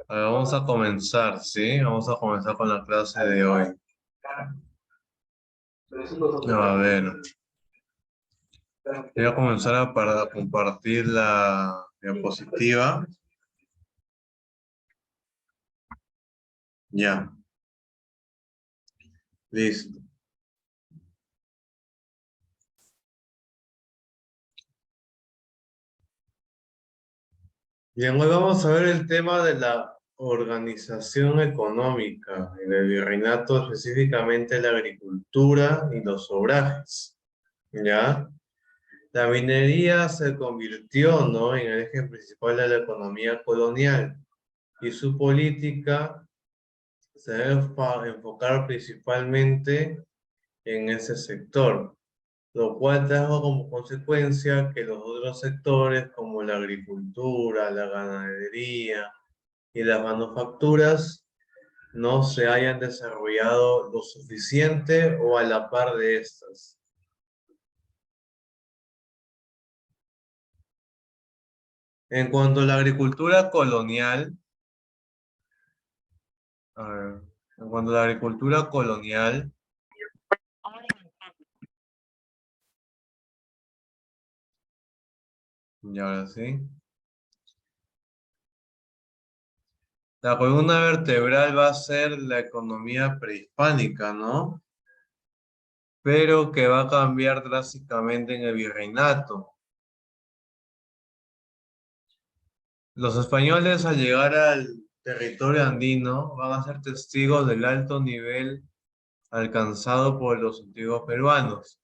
A ver, vamos a comenzar, ¿sí? Vamos a comenzar con la clase de hoy. A ver, voy a comenzar para compartir la diapositiva. Ya, listo. Bien, hoy vamos a ver el tema de la organización económica en el virreinato, específicamente la agricultura y los obrajes. ¿Ya? La minería se convirtió, ¿no?, en el eje principal de la economía colonial y su política se debe enfocar principalmente en ese sector, lo cual trajo como consecuencia que los otros sectores como la agricultura, la ganadería y las manufacturas no se hayan desarrollado lo suficiente o a la par de estas. En cuanto a la agricultura colonial, a ver, en cuanto a la agricultura colonial, y ahora sí, la columna vertebral va a ser la economía prehispánica, ¿no? Pero que va a cambiar drásticamente en el virreinato. Los españoles al llegar al territorio andino van a ser testigos del alto nivel alcanzado por los antiguos peruanos.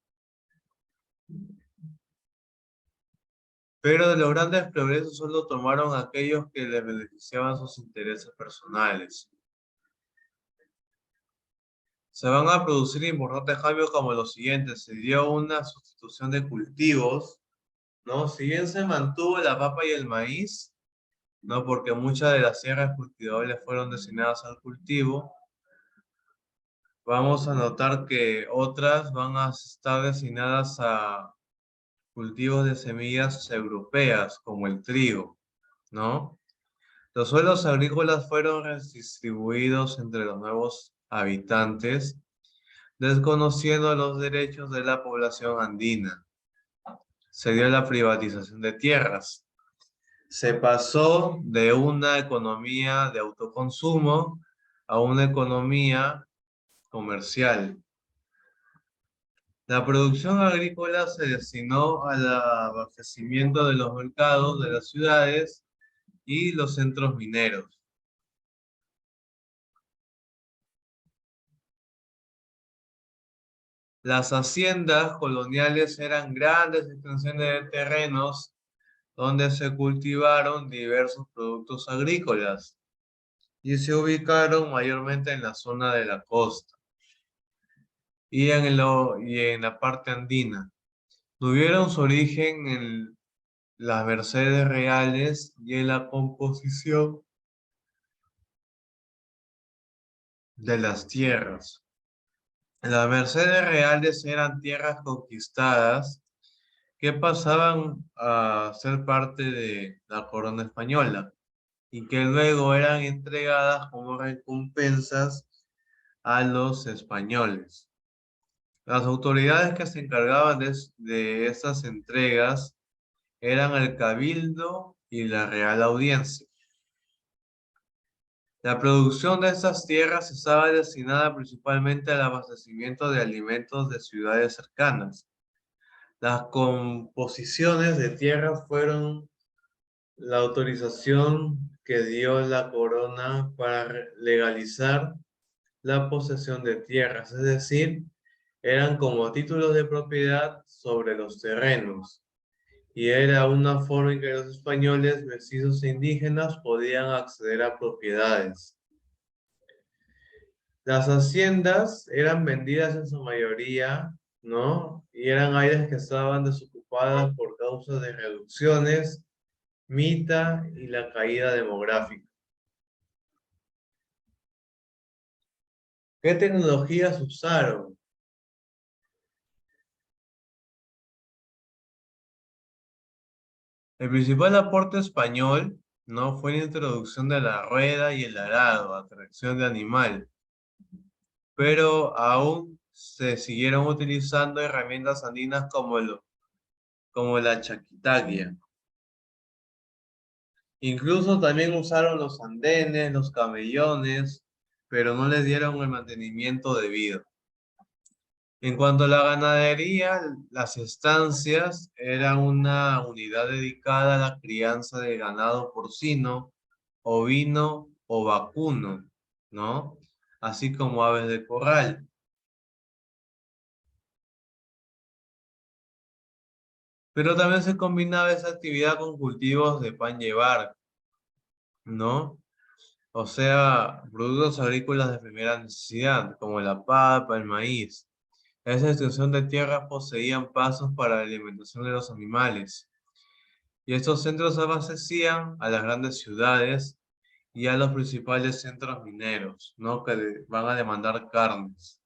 Pero de los grandes progresos solo tomaron aquellos que les beneficiaban sus intereses personales. Se van a producir importantes cambios como los siguientes. Se dio una sustitución de cultivos, ¿no? Si bien se mantuvo la papa y el maíz, ¿no? Porque muchas de las tierras cultivables fueron destinadas al cultivo, vamos a notar que otras van a estar destinadas a cultivos de semillas europeas, como el trigo, ¿no? Los suelos agrícolas fueron redistribuidos entre los nuevos habitantes, desconociendo los derechos de la población andina. Se dio la privatización de tierras. Se pasó de una economía de autoconsumo a una economía comercial. La producción agrícola se destinó al abastecimiento de los mercados de las ciudades y los centros mineros. Las haciendas coloniales eran grandes extensiones de terrenos donde se cultivaron diversos productos agrícolas y se ubicaron mayormente en la zona de la costa y en la parte andina. Tuvieron su origen en las mercedes reales y en la composición de las tierras. Las mercedes reales eran tierras conquistadas que pasaban a ser parte de la corona española y que luego eran entregadas como recompensas a los españoles. Las autoridades que se encargaban de estas entregas eran el Cabildo y la Real Audiencia. La producción de estas tierras estaba destinada principalmente al abastecimiento de alimentos de ciudades cercanas. Las composiciones de tierras fueron la autorización que dio la corona para legalizar la posesión de tierras, es decir, eran como títulos de propiedad sobre los terrenos, y era una forma en que los españoles, mestizos e indígenas podían acceder a propiedades. Las haciendas eran vendidas en su mayoría, ¿no? Y eran áreas que estaban desocupadas por causa de reducciones, mita y la caída demográfica. ¿Qué tecnologías usaron? El principal aporte español, ¿no? Fue la introducción de la rueda y el arado, atracción de animal, pero aún se siguieron utilizando herramientas andinas como la chaquitagua. Incluso también usaron los andenes, los camellones, pero no les dieron el mantenimiento debido. En cuanto a la ganadería, las estancias eran una unidad dedicada a la crianza de ganado porcino, ovino o vacuno, ¿no? Así como aves de corral. Pero también se combinaba esa actividad con cultivos de pan llevar, ¿no? O sea, productos agrícolas de primera necesidad, como la papa, el maíz. Esa extensión de tierra poseían pasos para la alimentación de los animales. Y estos centros abastecían a las grandes ciudades y a los principales centros mineros, ¿no? Que van a demandar carnes.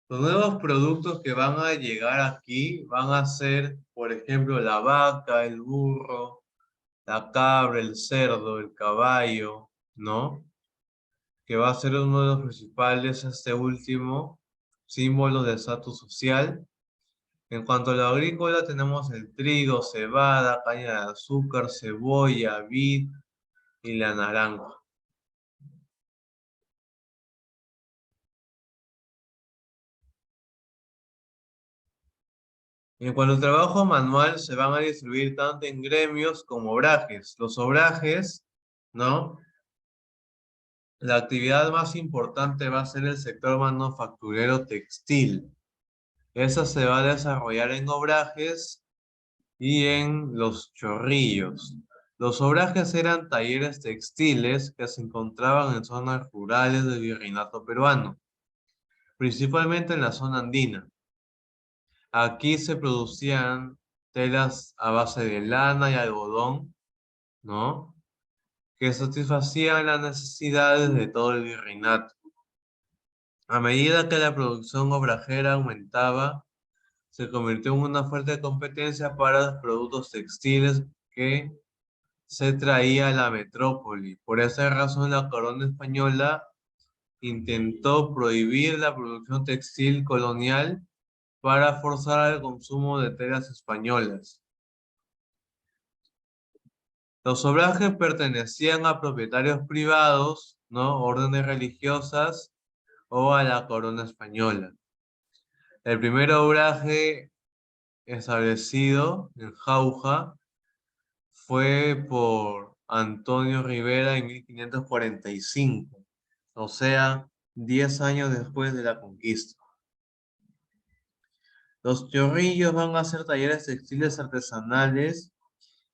Los nuevos productos que van a llegar aquí van a ser, por ejemplo, la vaca, el burro, la cabra, el cerdo, el caballo, ¿no? Que va a ser uno de los principales, este último, símbolo de estatus social. En cuanto a lo agrícola, tenemos el trigo, cebada, caña de azúcar, cebolla, vid y la naranja. En cuanto al trabajo manual, se van a distribuir tanto en gremios como obrajes. Los obrajes, ¿no? La actividad más importante va a ser el sector manufacturero textil. Esa se va a desarrollar en obrajes y en los chorrillos. Los obrajes eran talleres textiles que se encontraban en zonas rurales del virreinato peruano, principalmente en la zona andina. Aquí se producían telas a base de lana y algodón, ¿no? Que satisfacían las necesidades de todo el virreinato. A medida que la producción obrajera aumentaba, se convirtió en una fuerte competencia para los productos textiles que se traía a la metrópoli. Por esa razón, la corona española intentó prohibir la producción textil colonial para forzar el consumo de telas españolas. Los obrajes pertenecían a propietarios privados, ¿no? Órdenes religiosas o a la corona española. El primer obraje establecido en Jauja fue por Antonio Rivera en 1545, o sea, 10 años después de la conquista. Los chorrillos van a ser talleres textiles artesanales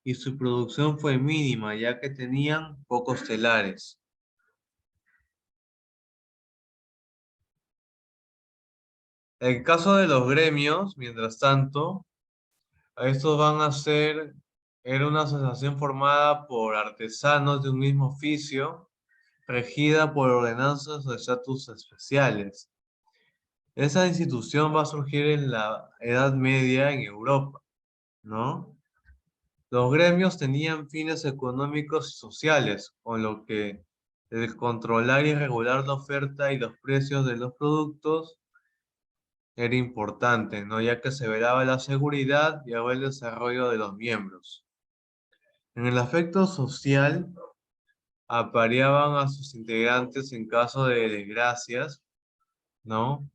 y su producción fue mínima ya que tenían pocos telares. En caso de los gremios, mientras tanto, estos van a ser, era una asociación formada por artesanos de un mismo oficio, regida por ordenanzas de estatus especiales. Esa institución va a surgir en la Edad Media en Europa, ¿no? Los gremios tenían fines económicos y sociales, con lo que el controlar y regular la oferta y los precios de los productos era importante, ¿no? Ya que se velaba la seguridad y el desarrollo de los miembros. En el aspecto social, apareaban a sus integrantes en caso de desgracias, ¿no?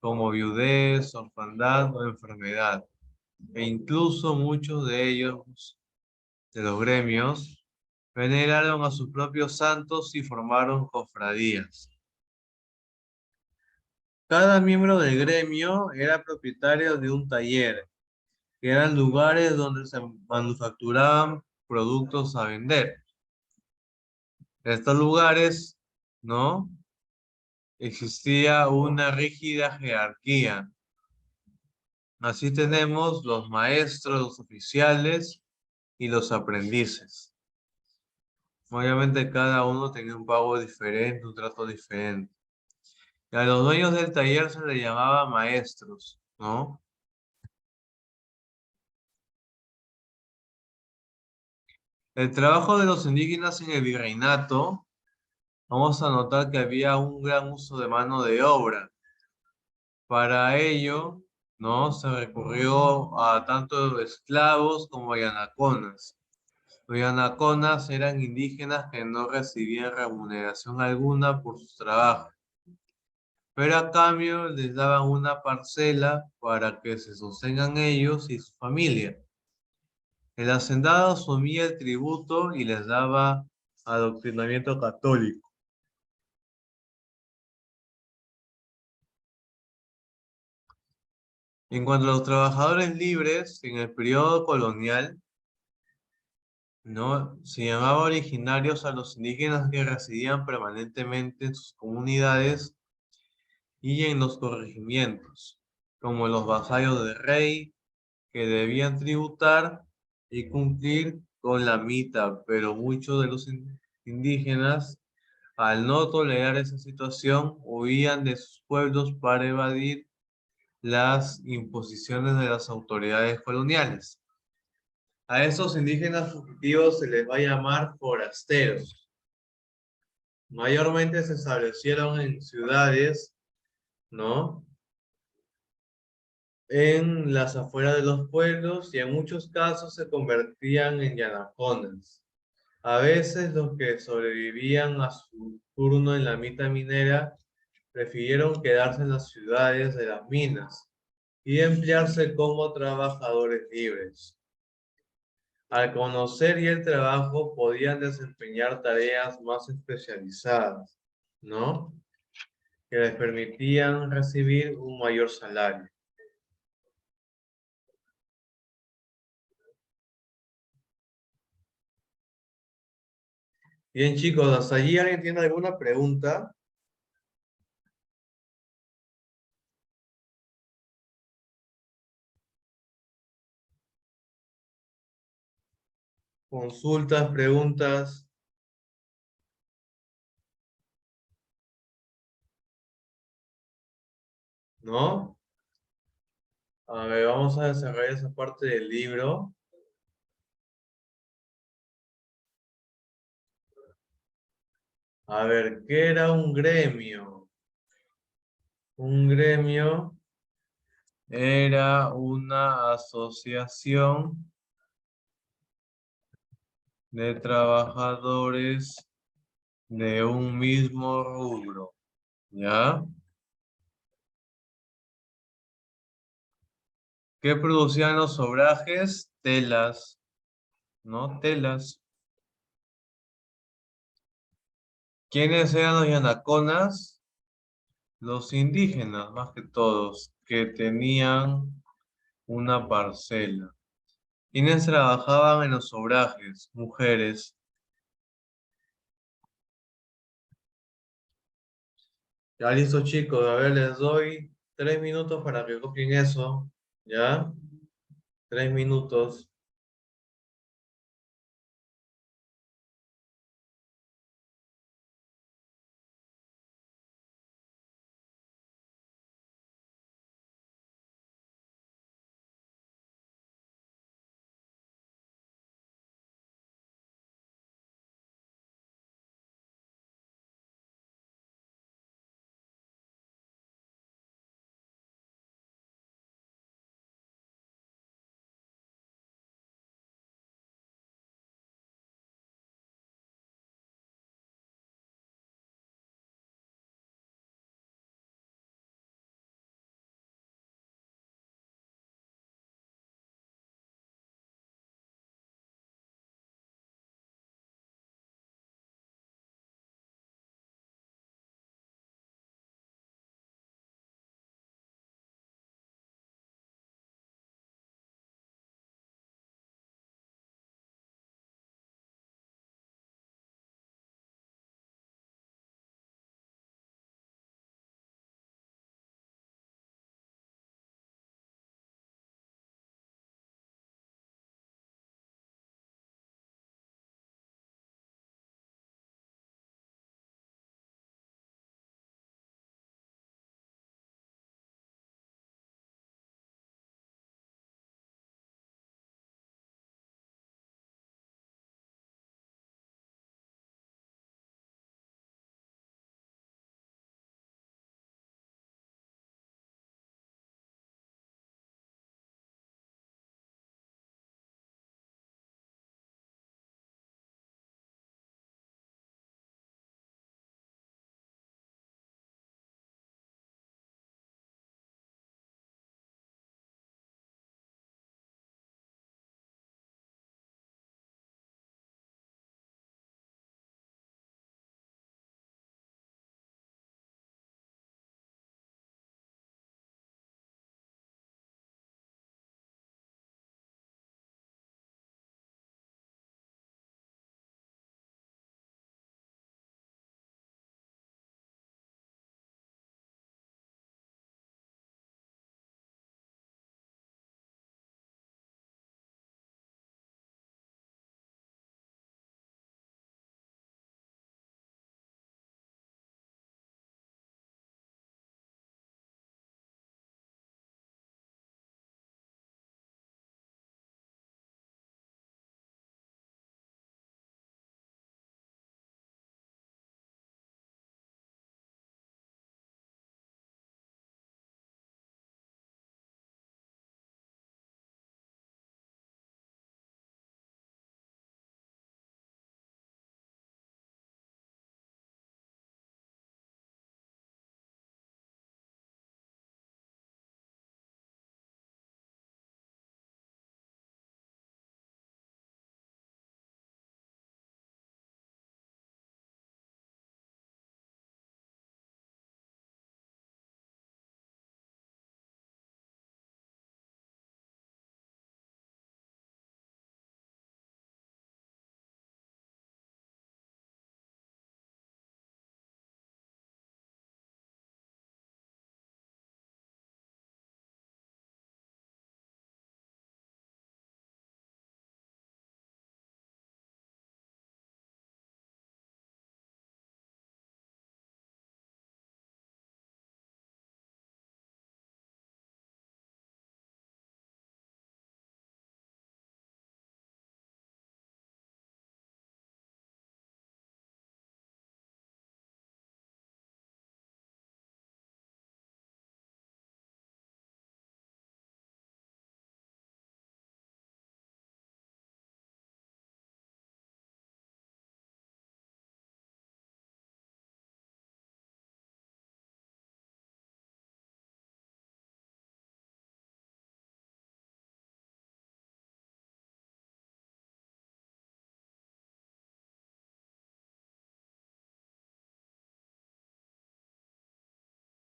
Como viudez, orfandad o enfermedad. E incluso muchos de ellos, de los gremios, veneraron a sus propios santos y formaron cofradías. Cada miembro del gremio era propietario de un taller, que eran lugares donde se manufacturaban productos a vender. En estos lugares, ¿no? Existía una rígida jerarquía. Así tenemos los maestros, los oficiales y los aprendices. Obviamente cada uno tenía un pago diferente, un trato diferente. Y a los dueños del taller se les llamaba maestros, ¿no? El trabajo de los indígenas en el virreinato, vamos a notar que había un gran uso de mano de obra. Para ello, ¿no? Se recurrió a tanto esclavos como yanaconas. Los yanaconas eran indígenas que no recibían remuneración alguna por sus trabajos, pero a cambio les daban una parcela para que se sostengan ellos y su familia. El hacendado asumía el tributo y les daba adoctrinamiento católico. En cuanto a los trabajadores libres, en el periodo colonial, ¿no? Se llamaba originarios a los indígenas que residían permanentemente en sus comunidades y en los corregimientos, como los vasallos del rey, que debían tributar y cumplir con la mita, pero muchos de los indígenas, al no tolerar esa situación, huían de sus pueblos para evadir las imposiciones de las autoridades coloniales. A esos indígenas fugitivos se les va a llamar forasteros. Mayormente se establecieron en ciudades, ¿no? En las afueras de los pueblos y en muchos casos se convertían en yanaconas. A veces los que sobrevivían a su turno en la mita minera prefirieron quedarse en las ciudades de las minas y emplearse como trabajadores libres. Al conocer y el trabajo podían desempeñar tareas más especializadas, ¿no? Que les permitían recibir un mayor salario. Bien, chicos, ¿hasta allí alguien tiene alguna pregunta? ¿Consultas, preguntas? ¿No? A ver, vamos a desarrollar esa parte del libro. A ver, ¿qué era un gremio? Un gremio era una asociación de trabajadores de un mismo rubro, ¿ya? ¿Qué producían los obrajes? Telas, ¿no? Telas. ¿Quiénes eran los yanaconas? Los indígenas, más que todos, que tenían una parcela. ¿Quiénes trabajaban en los obrajes? Mujeres. Ya listo, chicos. A ver, les doy 3 minutos para que copien eso. ¿Ya? 3 minutos.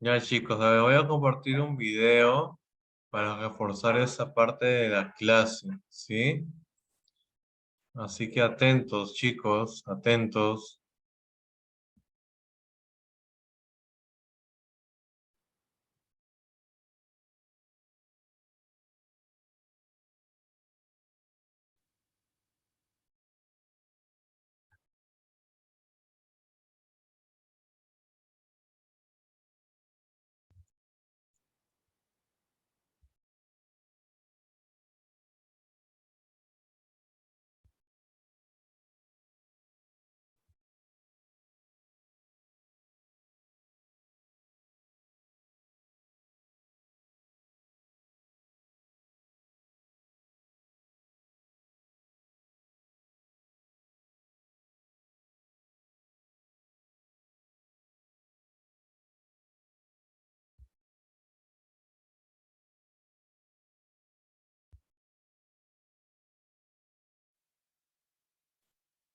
Ya chicos, a ver, voy a compartir un video para reforzar esa parte de la clase, ¿sí? Así que atentos, chicos, atentos.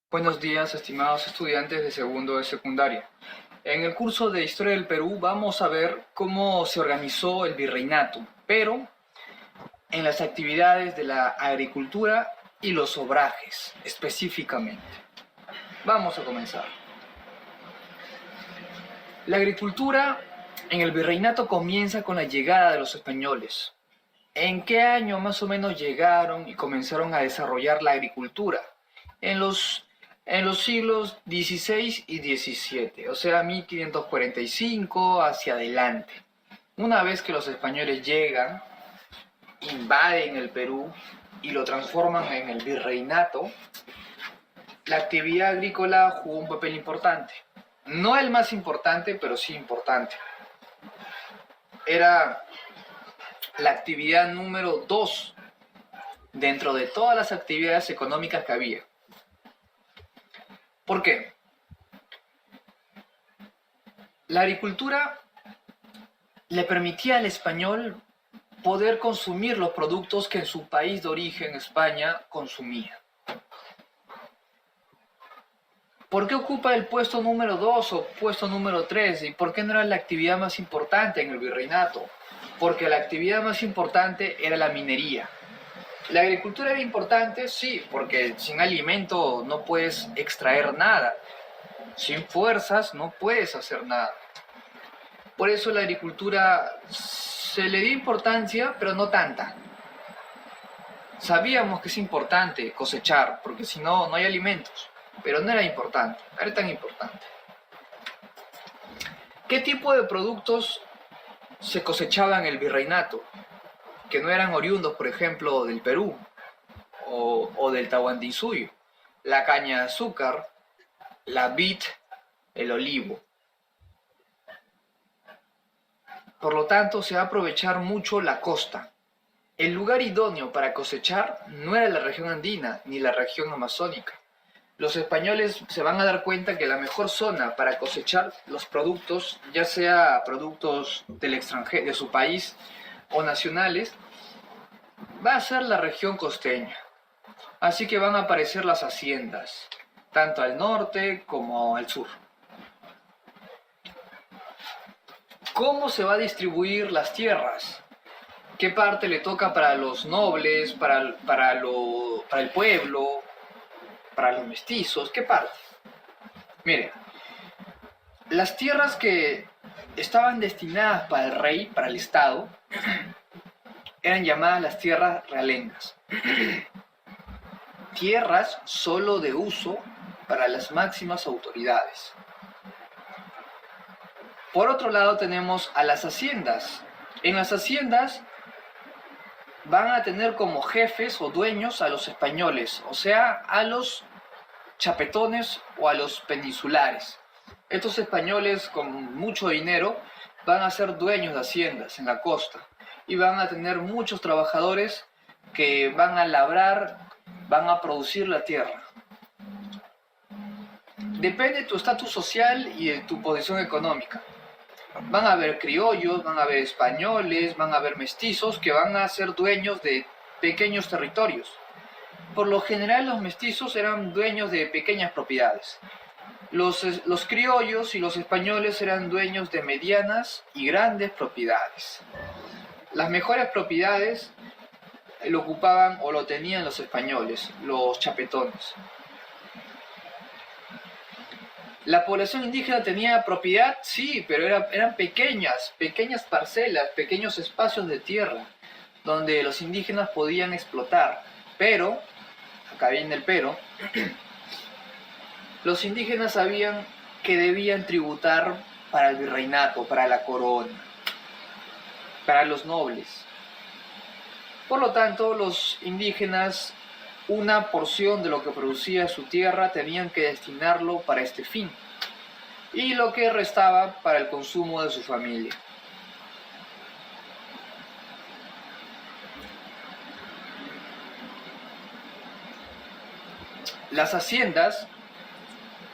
Buenos días, estimados estudiantes de segundo de secundaria. En el curso de Historia del Perú vamos a ver cómo se organizó el virreinato, pero en las actividades de la agricultura y los obrajes, específicamente. Vamos a comenzar. La agricultura en el virreinato comienza con la llegada de los españoles. ¿En qué año más o menos llegaron y comenzaron a desarrollar la agricultura? En los siglos XVI y XVII, o sea, 1545 hacia adelante. Una vez que los españoles llegan, invaden el Perú y lo transforman en el virreinato, la actividad agrícola jugó un papel importante. No el más importante, pero sí importante. Era la actividad número 2 dentro de todas las actividades económicas que había. ¿Por qué? La agricultura le permitía al español poder consumir los productos que en su país de origen, España, consumía. ¿Por qué ocupa el puesto número 2 o puesto número 3? ¿Y por qué no era la actividad más importante en el virreinato? Porque la actividad más importante era la minería. ¿La agricultura era importante? Sí, porque sin alimento no puedes extraer nada. Sin fuerzas no puedes hacer nada. Por eso la agricultura se le dio importancia, pero no tanta. Sabíamos que es importante cosechar, porque si no, no hay alimentos. Pero no era importante, no era tan importante. ¿Qué tipo de productos se cosechaban en el virreinato? Que no eran oriundos, por ejemplo, del Perú o del Tahuantinsuyo. La caña de azúcar, la vid, el olivo. Por lo tanto, se va a aprovechar mucho la costa. El lugar idóneo para cosechar no era la región andina ni la región amazónica. Los españoles se van a dar cuenta que la mejor zona para cosechar los productos, ya sea productos del extranjero, de su país o nacionales, va a ser la región costeña. Así que van a aparecer las haciendas, tanto al norte como al sur. ¿Cómo se va a distribuir las tierras? ¿Qué parte le toca para los nobles, para el pueblo, para los mestizos? ¿Qué parte? Miren, las tierras que estaban destinadas para el rey, para el Estado, eran llamadas las tierras realengas. Tierras solo de uso para las máximas autoridades. Por otro lado tenemos a las haciendas. En las haciendas van a tener como jefes o dueños a los españoles, o sea, a los chapetones o a los peninsulares. Estos españoles con mucho dinero van a ser dueños de haciendas en la costa y van a tener muchos trabajadores que van a labrar, van a producir la tierra. Depende de tu estatus social y de tu posición económica. Van a haber criollos, van a haber españoles, van a haber mestizos que van a ser dueños de pequeños territorios. Por lo general los mestizos eran dueños de pequeñas propiedades. Los criollos y los españoles eran dueños de medianas y grandes propiedades. Las mejores propiedades lo ocupaban o lo tenían los españoles, los chapetones. La población indígena tenía propiedad, sí, pero eran pequeñas parcelas, pequeños espacios de tierra, donde los indígenas podían explotar. Pero, acá viene el pero, los indígenas sabían que debían tributar para el virreinato, para la corona, para los nobles. Por lo tanto, los indígenas, una porción de lo que producía su tierra, tenían que destinarlo para este fin, y lo que restaba para el consumo de su familia. Las haciendas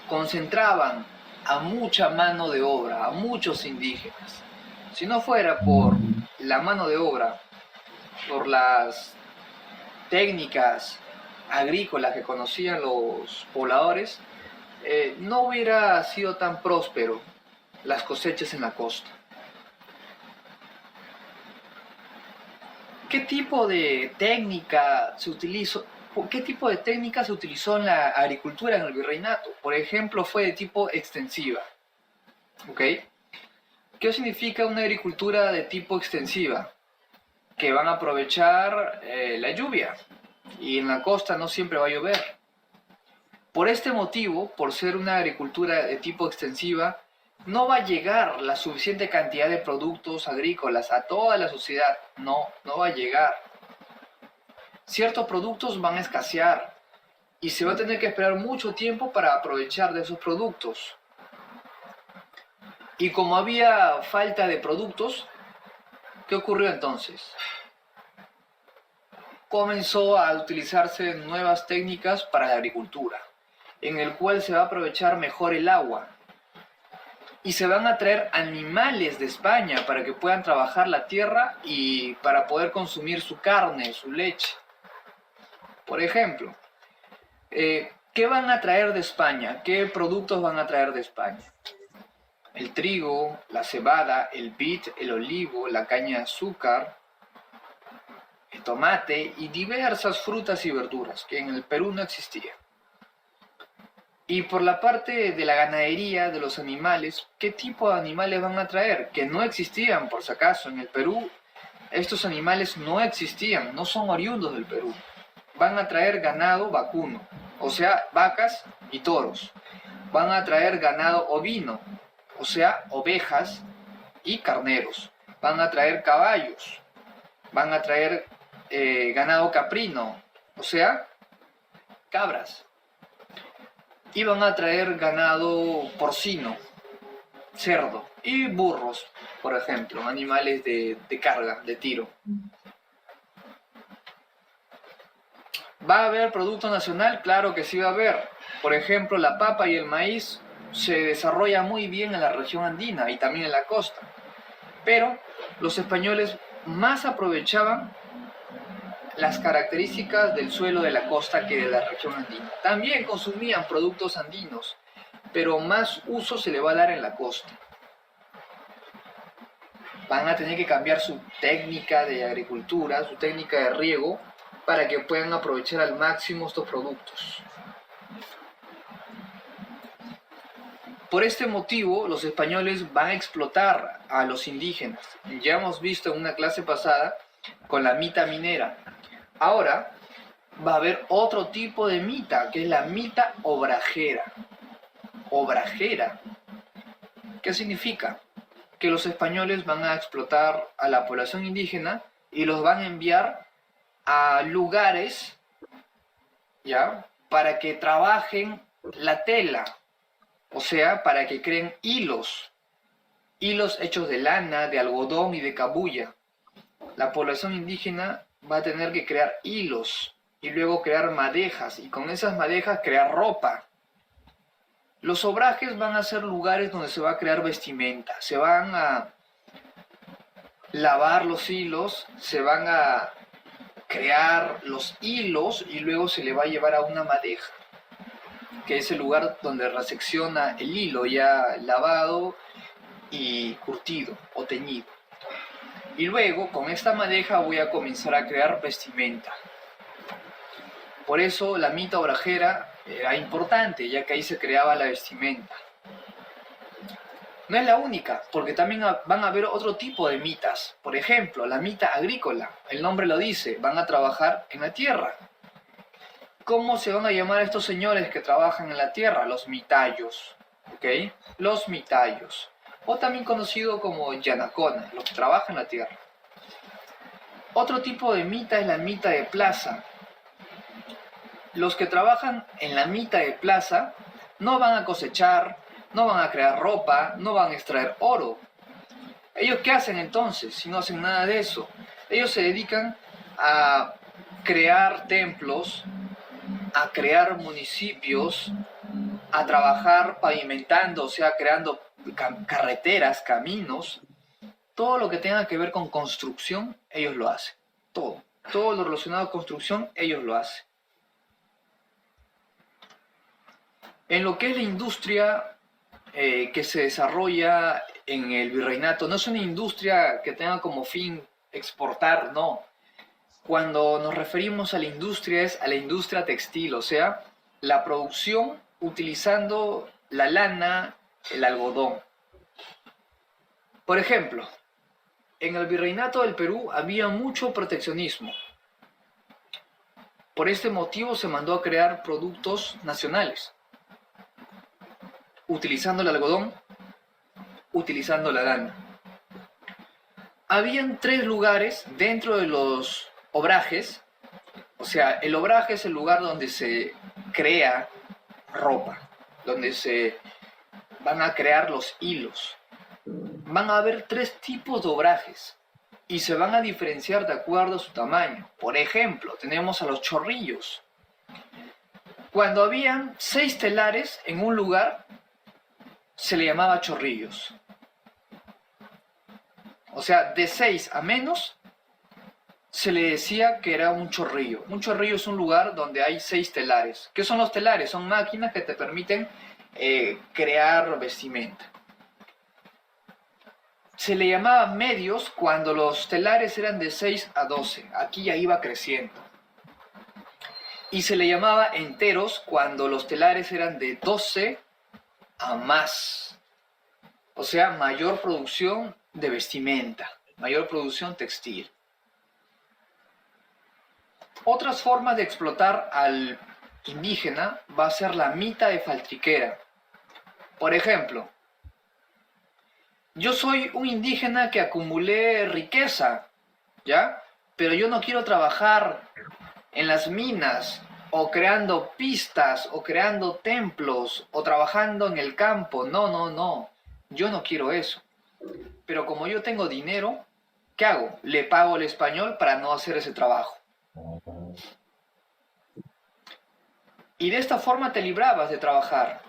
concentraban a mucha mano de obra, a muchos indígenas. Si no fuera por la mano de obra, por las técnicas agrícolas que conocían los pobladores, no hubiera sido tan próspero las cosechas en la costa. ¿Qué tipo de técnica se utilizó? ¿Qué tipo de técnica se utilizó en la agricultura en el virreinato? Por ejemplo, fue de tipo extensiva. ¿Ok? ¿Qué significa una agricultura de tipo extensiva? Que van a aprovechar la lluvia, y en la costa no siempre va a llover. Por este motivo, por ser una agricultura de tipo extensiva, no va a llegar la suficiente cantidad de productos agrícolas a toda la sociedad. No va a llegar. Ciertos productos van a escasear y se va a tener que esperar mucho tiempo para aprovechar de esos productos. Y como había falta de productos, ¿qué ocurrió entonces? Comenzó a utilizarse nuevas técnicas para la agricultura, en el cual se va a aprovechar mejor el agua. Y se van a traer animales de España para que puedan trabajar la tierra y para poder consumir su carne, su leche. Por ejemplo, ¿qué van a traer de España? ¿Qué productos van a traer de España? El trigo, la cebada, el vid, el olivo, la caña de azúcar, el tomate y diversas frutas y verduras que en el Perú no existían. Y por la parte de la ganadería, de los animales, ¿qué tipo de animales van a traer? Que no existían, por si acaso. En el Perú, estos animales no existían, no son oriundos del Perú. Van a traer ganado vacuno, o sea, vacas y toros. Van a traer ganado ovino, o sea, ovejas y carneros. Van a traer caballos. Van a traer ganado caprino, o sea, cabras. Y van a traer ganado porcino, cerdo y burros, por ejemplo, animales de carga, de tiro. ¿Va a haber producto nacional? Claro que sí va a haber. Por ejemplo, la papa y el maíz se desarrolla muy bien en la región andina y también en la costa. Pero los españoles más aprovechaban las características del suelo de la costa que de la región andina. También consumían productos andinos, pero más uso se le va a dar en la costa. Van a tener que cambiar su técnica de agricultura, su técnica de riego, para que puedan aprovechar al máximo estos productos. Por este motivo, los españoles van a explotar a los indígenas. Ya hemos visto en una clase pasada con la mita minera. Ahora va a haber otro tipo de mita, que es la mita obrajera. Obrajera. ¿Qué significa? Que los españoles van a explotar a la población indígena y los van a enviar a lugares, ¿ya?, para que trabajen la tela, o sea, para que creen hilos hechos de lana, de algodón y de cabuya. La población indígena va a tener que crear hilos y luego crear madejas, y con esas madejas crear ropa. Los obrajes van a ser lugares donde se va a crear vestimenta, se van a lavar los hilos, se van a crear los hilos y luego se le va a llevar a una madeja. que es el lugar donde resecciona el hilo ya lavado y curtido o teñido. Y luego con esta madeja voy a comenzar a crear vestimenta. Por eso la mita obrajera era importante, ya que ahí se creaba la vestimenta. No es la única, porque también van a haber otro tipo de mitas. Por ejemplo, la mita agrícola, el nombre lo dice, van a trabajar en la tierra. ¿Cómo se van a llamar a estos señores que trabajan en la tierra? Los mitayos, ¿ok? Los mitayos, o también conocido como yanacona, los que trabajan en la tierra. Otro tipo de mita es la mita de plaza. Los que trabajan en la mita de plaza no van a cosechar, no van a crear ropa, no van a extraer oro. ¿Ellos qué hacen entonces si no hacen nada de eso? Ellos se dedican a crear templos, a crear municipios, a trabajar pavimentando, o sea, creando carreteras, caminos. Todo lo que tenga que ver con construcción, ellos lo hacen. Todo lo relacionado a construcción, ellos lo hacen. En lo que es la industria que se desarrolla en el virreinato, no es una industria que tenga como fin exportar, no. Cuando nos referimos a la industria es a la industria textil, o sea, la producción utilizando la lana, el algodón. Por ejemplo, en el virreinato del Perú había mucho proteccionismo. Por este motivo se mandó a crear productos nacionales, utilizando el algodón, utilizando la lana. Habían 3 lugares dentro de los obrajes, o sea, el obraje es el lugar donde se crea ropa, donde se van a crear los hilos. Van a haber 3 tipos de obrajes y se van a diferenciar de acuerdo a su tamaño. Por ejemplo, tenemos a los chorrillos. Cuando habían 6 telares en un lugar, se le llamaba chorrillos. O sea, de 6 a menos, se le decía que era un chorrillo. Un chorrillo es un lugar donde hay 6 telares. ¿Qué son los telares? Son máquinas que te permiten crear vestimenta. Se le llamaba medios cuando los telares eran de 6 a 12. Aquí ya iba creciendo. Y se le llamaba enteros cuando los telares eran de 12 a más. O sea, mayor producción de vestimenta, mayor producción textil. Otras formas de explotar al indígena va a ser la mita de faltriquera. Por ejemplo, yo soy un indígena que acumulé riqueza, ¿ya? Pero yo no quiero trabajar en las minas, o creando pistas, o creando templos, o trabajando en el campo. No, no, no. Yo no quiero eso. Pero como yo tengo dinero, ¿qué hago? Le pago al español para no hacer ese trabajo. Y de esta forma te librabas de trabajar.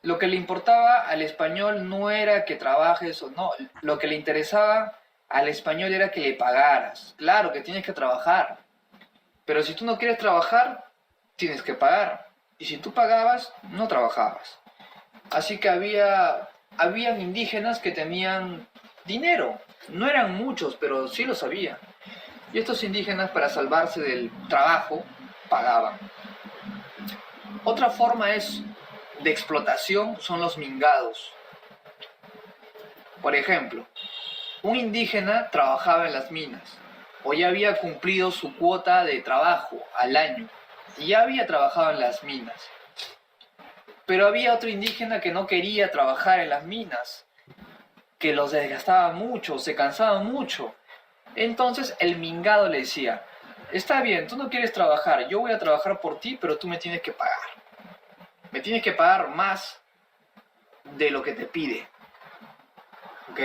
Lo que le importaba al español no era que trabajes o no. Lo que le interesaba al español era que le pagaras. Claro que tienes que trabajar. Pero si tú no quieres trabajar, tienes que pagar. Y si tú pagabas, no trabajabas. Así que habían indígenas que tenían dinero. No eran muchos, pero sí los había. Y estos indígenas, para salvarse del trabajo, pagaban. Otra forma de explotación son los mingados. Por ejemplo, un indígena trabajaba en las minas, o ya había cumplido su cuota de trabajo al año, y ya había trabajado en las minas. Pero había otro indígena que no quería trabajar en las minas, que los desgastaba mucho, se cansaba mucho. Entonces el mingado le decía: está bien, tú no quieres trabajar, yo voy a trabajar por ti, pero tú me tienes que pagar. Me tienes que pagar más de lo que te pide. ¿Ok?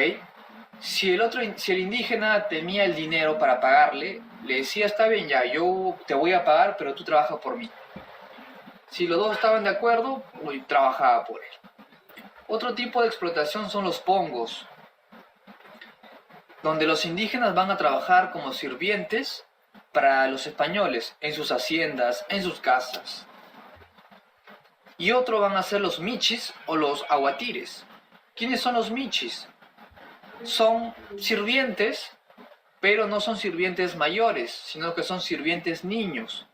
Si el indígena tenía el dinero para pagarle, le decía: está bien, ya, yo te voy a pagar, pero tú trabajas por mí. Si los dos estaban de acuerdo, trabajaba por él. Otro tipo de explotación son los pongos, donde los indígenas van a trabajar como sirvientes para los españoles, en sus haciendas, en sus casas. y otro van a ser los michis o los aguatires. ¿Quiénes son los michis? Son sirvientes, pero no son sirvientes mayores, sino que son sirvientes niños.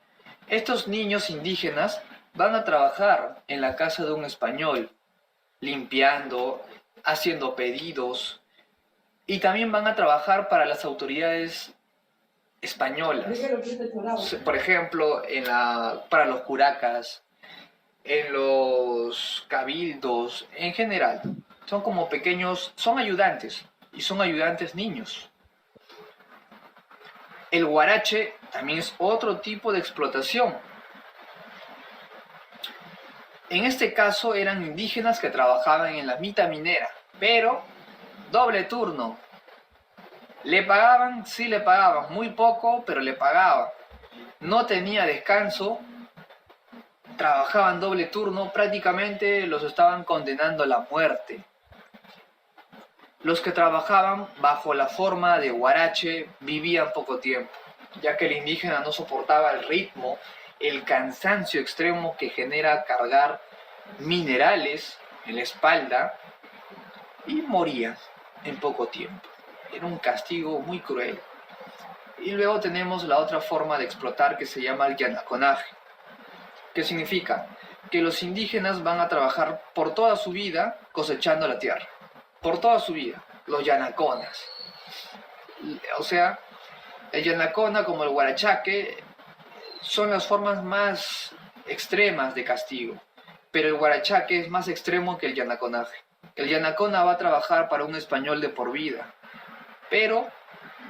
Estos niños indígenas van a trabajar en la casa de un español, limpiando, haciendo pedidos, y también van a trabajar para las autoridades españolas. Por ejemplo, para los curacas, en los cabildos, en general. Son como pequeños, son ayudantes, y son ayudantes niños. El huarache también es otro tipo de explotación. En este caso eran indígenas que trabajaban en la mita minera, pero doble turno. Le pagaban, sí le pagaban, muy poco, pero le pagaban. No tenía descanso, trabajaban doble turno, prácticamente los estaban condenando a la muerte. Los que trabajaban bajo la forma de huarache vivían poco tiempo, ya que el indígena no soportaba el ritmo, el cansancio extremo que genera cargar minerales en la espalda y morían en poco tiempo. Era un castigo muy cruel. Y luego tenemos la otra forma de explotar que se llama el yanaconaje. ¿Qué significa? Que los indígenas van a trabajar por toda su vida cosechando la tierra. Por toda su vida. Los yanaconas. O sea, el yanacona como el huarachaque son las formas más extremas de castigo. Pero el huarachaque es más extremo que el yanaconaje. El yanacona va a trabajar para un español de por vida, pero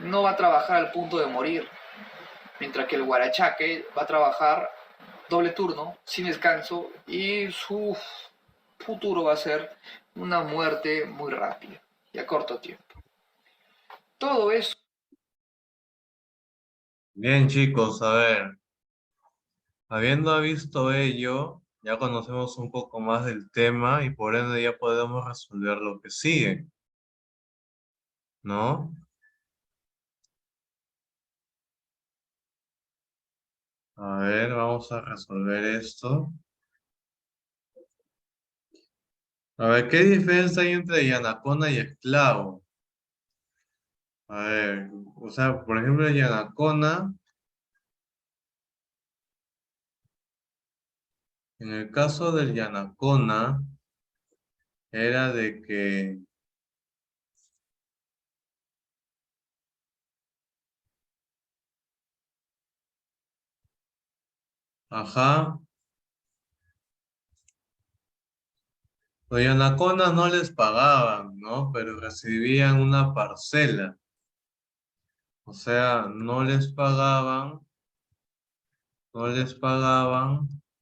no va a trabajar al punto de morir. Mientras que el huarachaque va a trabajar doble turno, sin descanso, y su futuro va a ser una muerte muy rápida y a corto tiempo. Todo eso. Bien, chicos, a ver, habiendo visto ello, ya conocemos un poco más del tema y por ende ya podemos resolver lo que sigue, ¿no? A ver, vamos a resolver esto. A ver, ¿qué diferencia hay entre yanacona y esclavo? A ver, o sea, por ejemplo, yanacona, en el caso del yanacona, era de que, ajá, los yanaconas no les pagaban, ¿no? Pero recibían una parcela. O sea, no les pagaban,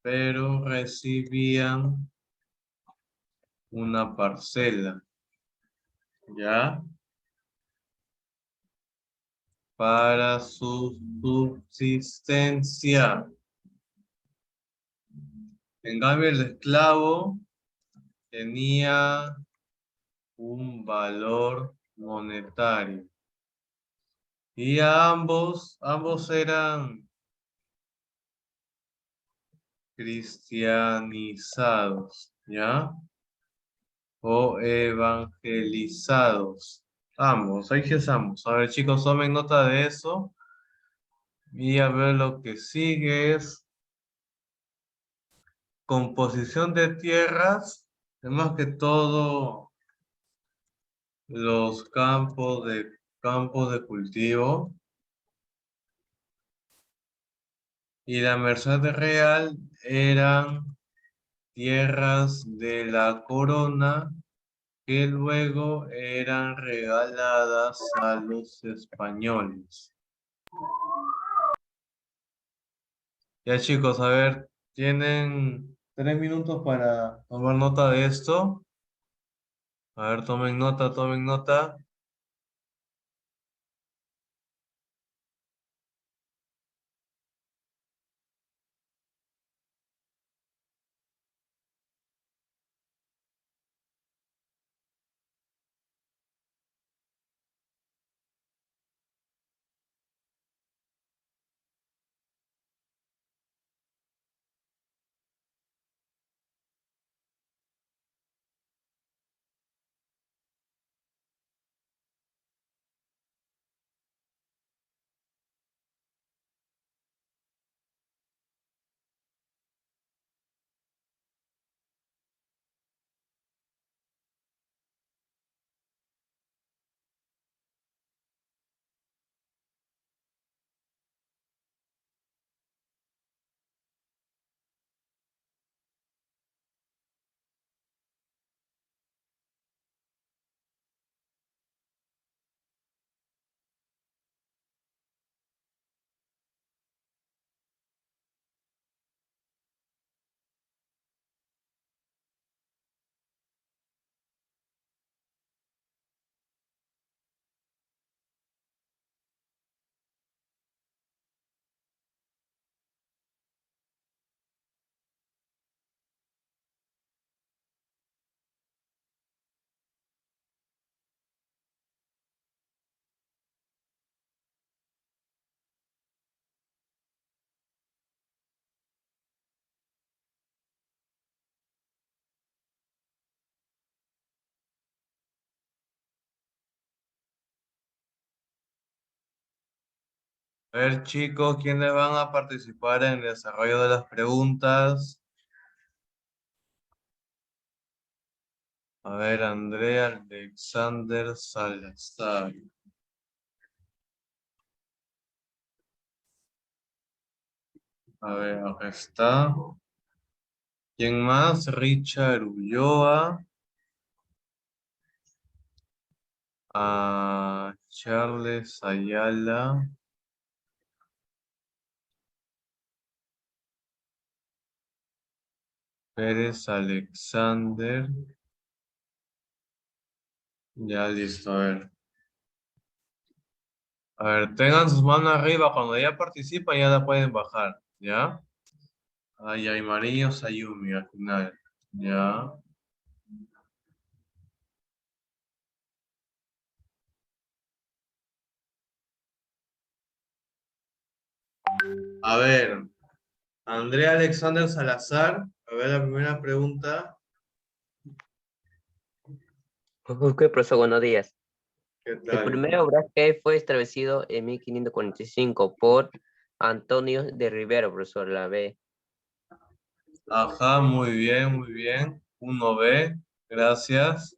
pero recibían una parcela, ¿ya? Para su subsistencia. En cambio, el esclavo tenía un valor monetario. Y ambos eran cristianizados, ¿ya? O evangelizados. Ambos, hay que ambos. A ver, chicos, tomen nota de eso. Y a ver lo que sigue es composición de tierras. Es más que todo los campos de cultivo. Y la merced real eran tierras de la corona que luego eran regaladas a los españoles. Ya chicos, a ver, tienen 3 minutos para tomar nota de esto. A ver, tomen nota, tomen nota. A ver, chicos, ¿quiénes van a participar en el desarrollo de las preguntas? A ver, Andrea Alexander Salazar. A ver, acá está. ¿Quién más? Richard Ulloa. A Charles Ayala. Pérez Alexander. Ya listo, a ver. A ver, tengan sus manos arriba. Cuando ya participan, ya la pueden bajar. ¿Ya? Ay, ay, Marillo Sayumi al final. ¿Ya? A ver, Andrea Alexander Salazar. A ver, la primera pregunta. Ok, profesor, buenos días. ¿Qué El tal? primer obraje fue establecido en 1545 por Antonio de Rivero, profesor, la B. Ajá, muy bien, muy bien. 1B, gracias.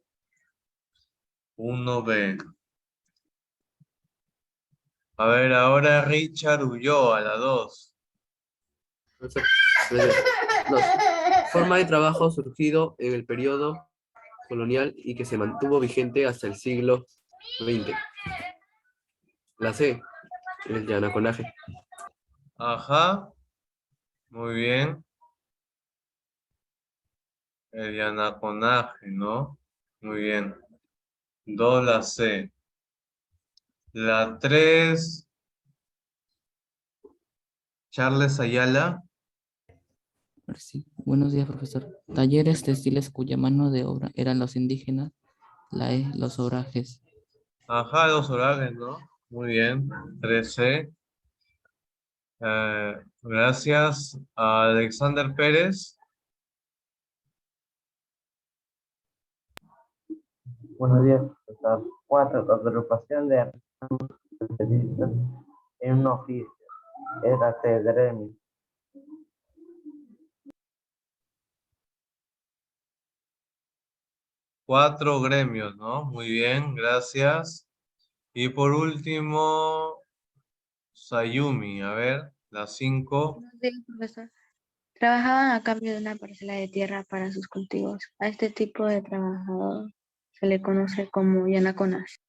1B. A ver, ahora Richard Ulloa, la 2. Perfecto. Dos. Forma de trabajo surgido en el periodo colonial y que se mantuvo vigente hasta el siglo XX. La C, el llanaconaje. Ajá, muy bien. El yanaconaje, ¿no? Muy bien. 2 la C. La 3, Charles Ayala. Sí. Buenos días, profesor. Talleres textiles cuya mano de obra eran los indígenas, la E, los obrajes. Ajá, los horarios, ¿no? Muy bien. 3C. Gracias. Alexander Pérez. Buenos días, profesor. 4. Agrupación de especialistas en un oficio. Érase gremio. 4 gremios, ¿no? Muy bien, gracias. Y por último, Sayumi, a ver, la 5. Buenos días, profesor. Trabajaban a cambio de una parcela de tierra para sus cultivos. A este tipo de trabajador se le conoce como yanaconas.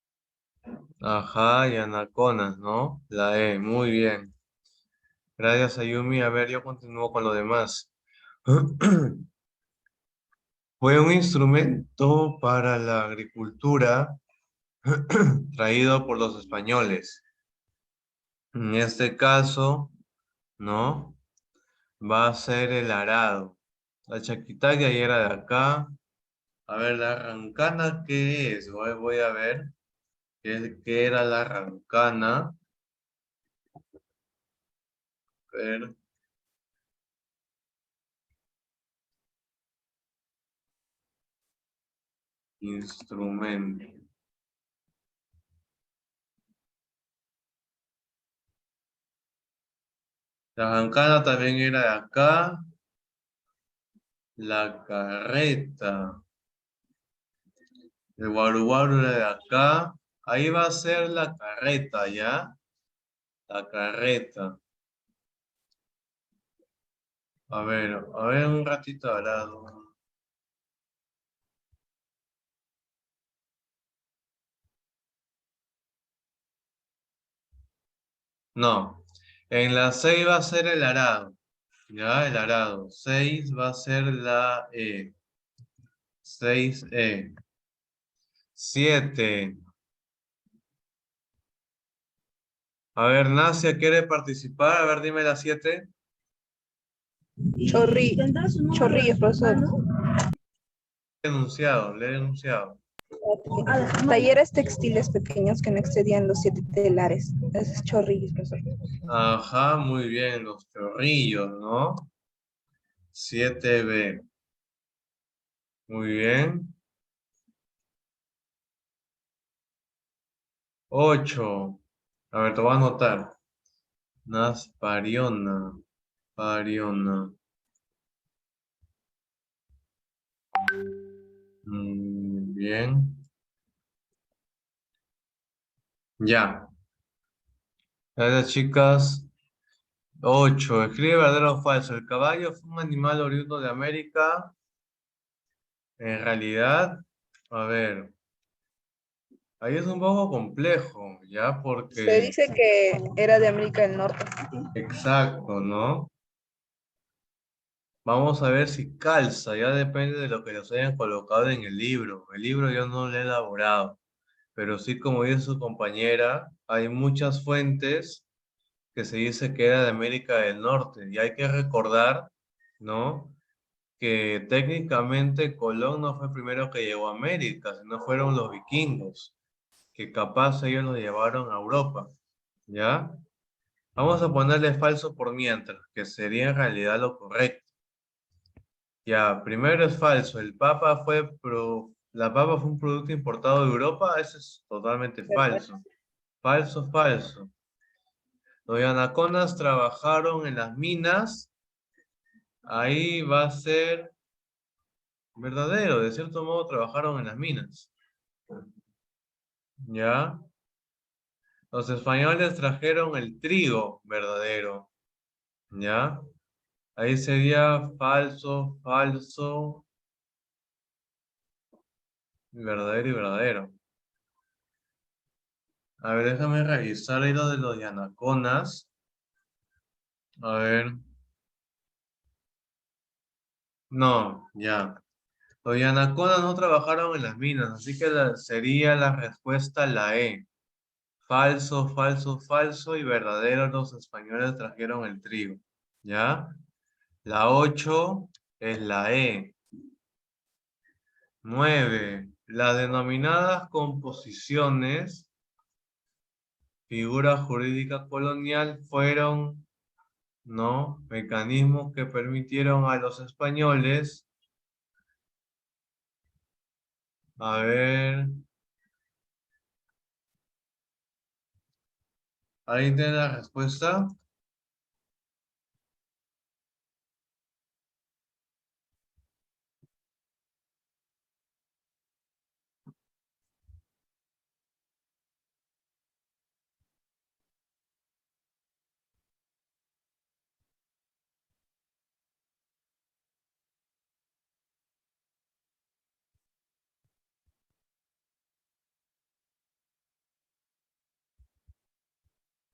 Ajá, y Anaconas, ¿no? La E, muy bien. Gracias, Sayumi. A ver, yo continúo con lo demás. Fue un instrumento para la agricultura traído por los españoles. En este caso, ¿no? Va a ser el arado. La chaquitaria ya era de acá. A ver, la arrancana, ¿qué es? Voy a ver qué era la arrancana. A ver, instrumento. La arrancana también era de acá. La carreta. El guaruguaru era de acá. Ahí va a ser la carreta, ¿ya? La carreta. A ver un ratito al lado. No. En la 6 va a ser el arado. ¿Ya? El arado. 6 va a ser la E. 6E. 7. A ver, Nacia, ¿quiere participar? A ver, dime la 7. Chorrillos, profesor. Le he denunciado. Talleres textiles pequeños que no excedían los 7 telares. Esos chorrillos, profesor. Ajá, muy bien, los chorrillos, ¿no? 7B. Muy bien. 8. A ver, te voy a anotar. Naspariona. Pariona. Bien. Ya. Ahora, chicas. 8. Escribe verdadero o falso. El caballo fue un animal oriundo de América. En realidad, a ver, ahí es un poco complejo, ¿ya? Se Porque, dice que era de América del Norte. exacto, ¿no? Vamos a ver si calza, ya depende de lo que nos hayan colocado en el libro. El libro yo no lo he elaborado, pero sí, como dice su compañera, hay muchas fuentes que se dice que era de América del Norte. Y hay que recordar, ¿no? Que técnicamente Colón no fue el primero que llegó a América, sino fueron los vikingos, que capaz ellos lo llevaron a Europa, ¿ya? Vamos a ponerle falso por mientras, que sería en realidad lo correcto. Ya, primero es falso, la papa fue un producto importado de Europa, eso es totalmente falso. Falso, falso. Los yanaconas trabajaron en las minas, ahí va a ser verdadero, de cierto modo trabajaron en las minas. ¿Ya? Los españoles trajeron el trigo, verdadero. ¿Ya? Ahí sería falso, falso, verdadero y verdadero. A ver, déjame revisar ahí lo de los yanaconas. A ver. No, ya. Los yanaconas no trabajaron en las minas, así que sería la respuesta la E. Falso, falso, falso y verdadero, los españoles trajeron el trigo. ¿Ya? La 8 es la E. 9. Las denominadas composiciones, figura jurídica colonial, fueron, ¿no? Mecanismos que permitieron a los españoles, a ver, ahí tiene la respuesta.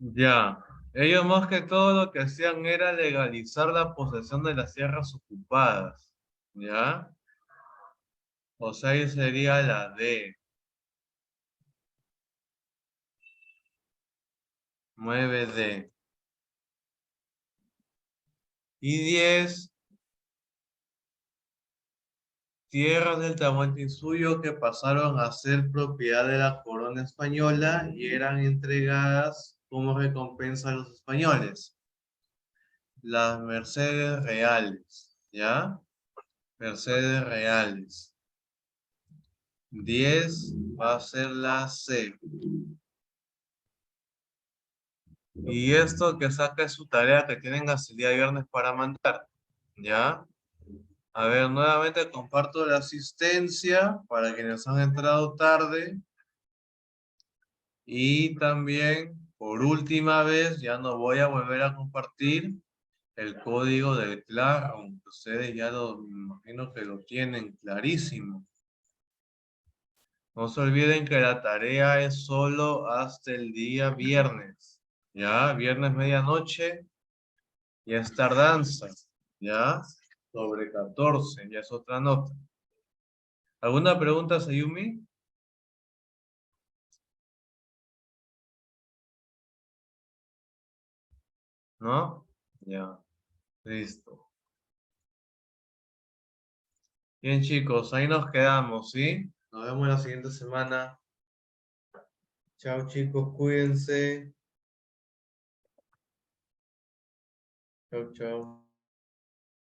Ya, ellos más que todo lo que hacían era legalizar la posesión de las tierras ocupadas, ¿ya? O sea, ahí sería la D. 9D. Y 10, tierras del Tahuantinsuyo que pasaron a ser propiedad de la corona española y eran entregadas como recompensa a los españoles. Las Mercedes Reales, ¿ya? Mercedes Reales. 10 va a ser la C. Y esto que saca es su tarea que tienen hasta el día viernes para mandar, ¿ya? A ver, nuevamente comparto la asistencia para quienes han entrado tarde. Y también, por última vez, ya no voy a volver a compartir el código del Classroom. Ustedes ya me imagino que lo tienen clarísimo. No se olviden que la tarea es solo hasta el día viernes. ¿Ya? Viernes medianoche y es tardanza. ¿Ya? Sobre 14, ya es otra nota. ¿Alguna pregunta, Sayumi? ¿No? Ya. Listo. Bien, chicos, ahí nos quedamos, ¿sí? Nos vemos la siguiente semana. Chao, chicos, cuídense. Chao, chao.